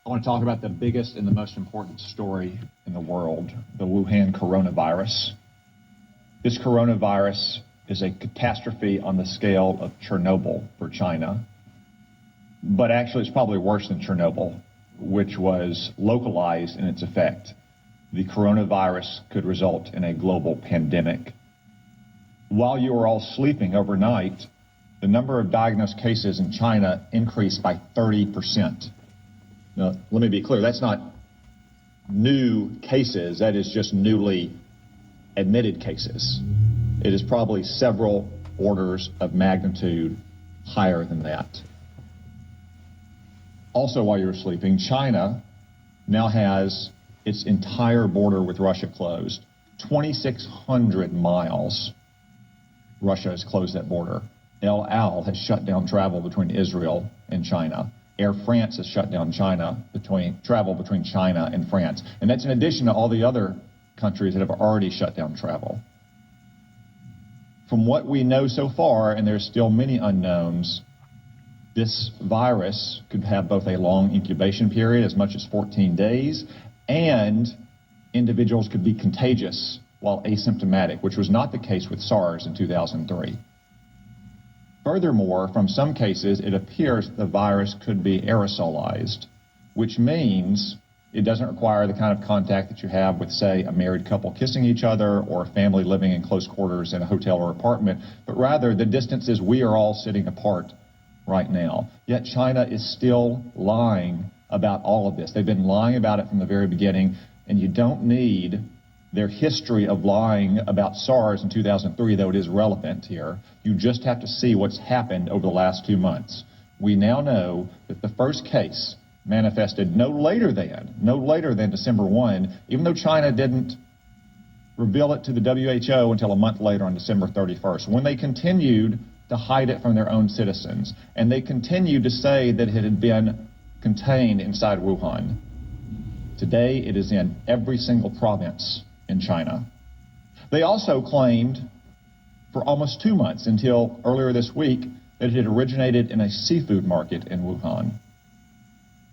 I want to talk about the biggest and the most important story in the world, the Wuhan coronavirus. This coronavirus is a catastrophe on the scale of Chernoble for China, but actually it's probably worse than Chernoble, which was localized in its effect. The coronavirus could result in a global pandemic. While you were all sleeping overnight, the number of diagnosed cases in China increased by 30%. Now, let me be clear, that's not new cases, that is just newly admitted cases. It is probably several orders of magnitude higher than that. Also, while you were sleeping, China now has its entire border with Russia closed. 2,600 miles, Russia has closed that border. El Al has shut down travel between Israel and China. Air France has shut down travel between China and France. And that's in addition to all the other countries that have already shut down travel. From what we know so far, and there's still many unknowns, this virus could have both a long incubation period, as much as 14 days, and individuals could be contagious while asymptomatic, which was not the case with SARS in 2003. Furthermore, from some cases, it appears the virus could be aerosolized, which means it doesn't require the kind of contact that you have with, say, a married couple kissing each other or a family living in close quarters in a hotel or apartment, but rather the distances we are all sitting apart right now. Yet China is still lying about all of this. They've been lying about it from the very beginning, and you don't need their history of lying about SARS in 2003, though it is relevant here. You just have to see what's happened over the last 2 months. We now know that the first case manifested no later than December 1, even though China didn't reveal it to the WHO until a month later on December 31st, when they continued to hide it from their own citizens. And they continued to say that it had been contained inside Wuhan. Today, it is in every single province in China. They also claimed for almost 2 months, until earlier this week, that it had originated in a seafood market in Wuhan,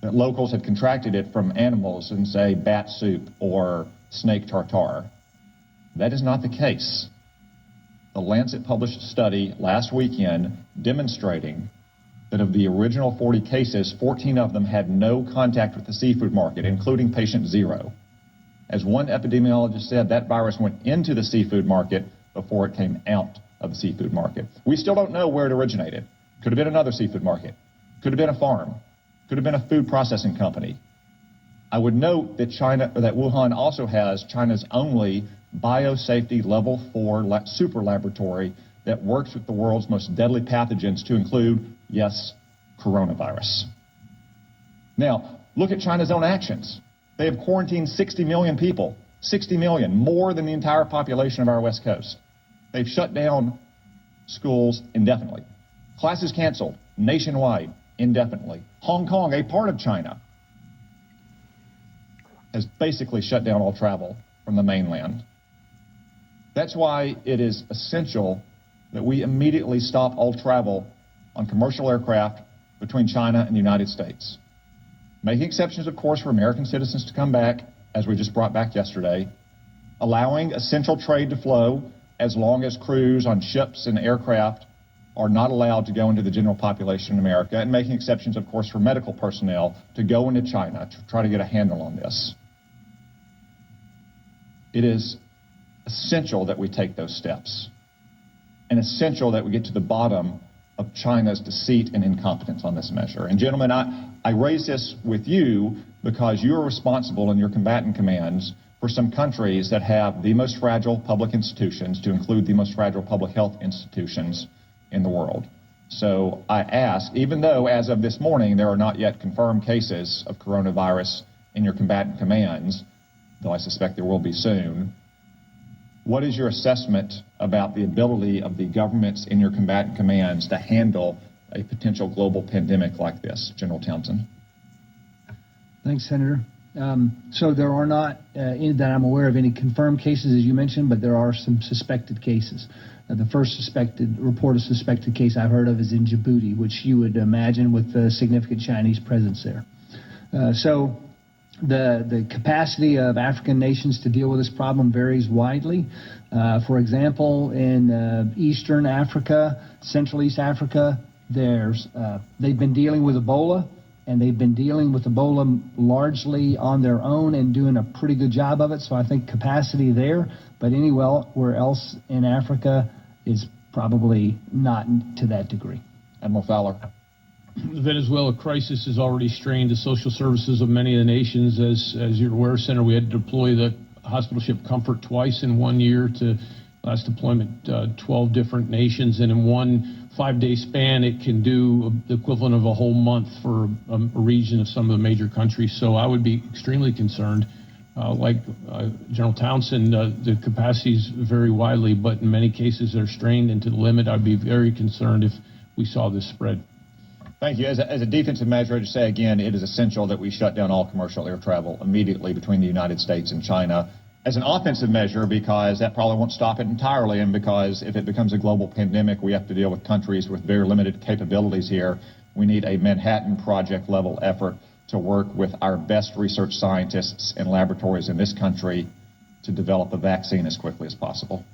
that locals had contracted it from animals in, say, bat soup or snake tartare. That is not the case. The Lancet published a study last weekend demonstrating that of the original 40 cases, 14 of them had no contact with the seafood market, including patient 0. As one epidemiologist said, that virus went into the seafood market before it came out of the seafood market. We still don't know where it originated. Could have been another seafood market. Could have been a farm. Could have been a food processing company. I would note that Wuhan also has China's only biosafety level 4 super laboratory that works with the world's most deadly pathogens, to include, yes, coronavirus. Now, look at China's own actions. They have quarantined 60 million people, 60 million, more than the entire population of our West Coast. They've shut down schools indefinitely. Classes canceled nationwide indefinitely. Hong Kong, a part of China, has basically shut down all travel from the mainland. That's why it is essential that we immediately stop all travel on commercial aircraft between China and the United States. Making exceptions, of course, for American citizens to come back, as we just brought back yesterday, allowing essential trade to flow as long as crews on ships and aircraft are not allowed to go into the general population in America, and making exceptions, of course, for medical personnel to go into China to try to get a handle on this. It is essential that we take those steps, and essential that we get to the bottom of China's deceit and incompetence on this measure. And gentlemen, I raise this with you because you're responsible in your combatant commands for some countries that have the most fragile public institutions, to include the most fragile public health institutions in the world. So I ask, even though as of this morning there are not yet confirmed cases of coronavirus in your combatant commands, though I suspect there will be soon, what is your assessment about the ability of the governments in your combatant commands to handle a potential global pandemic like this? General Townsend. Thanks, Senator. So there are not, that I'm aware of, any confirmed cases, as you mentioned, but there are some suspected cases. The first report of suspected case I've heard of is in Djibouti, which you would imagine with a significant Chinese presence there. So the capacity of African nations to deal with this problem varies widely. For example, in Eastern Africa, Central East Africa, they've been dealing with Ebola, and they've been dealing with Ebola largely on their own and doing a pretty good job of it. So I think capacity there, but anywhere else in Africa is probably not to that degree. Admiral Fowler. The Venezuela crisis has already strained the social services of many of the nations. As you're aware, Senator, we had to deploy the hospital ship Comfort twice in 1 year to last deployment 12 different nations, and in one 5-day span it can do the equivalent of a whole month for a region of some of the major countries. So I would be extremely concerned. Like General Townsend, the capacities vary widely, but in many cases they're strained into the limit. I'd be very concerned if we saw this spread. Thank you. As a defensive measure, to say again, it is essential that we shut down all commercial air travel immediately between the United States and China. As an offensive measure, because that probably won't stop it entirely, and because if it becomes a global pandemic, we have to deal with countries with very limited capabilities here. We need a Manhattan Project level effort to work with our best research scientists and laboratories in this country to develop a vaccine as quickly as possible.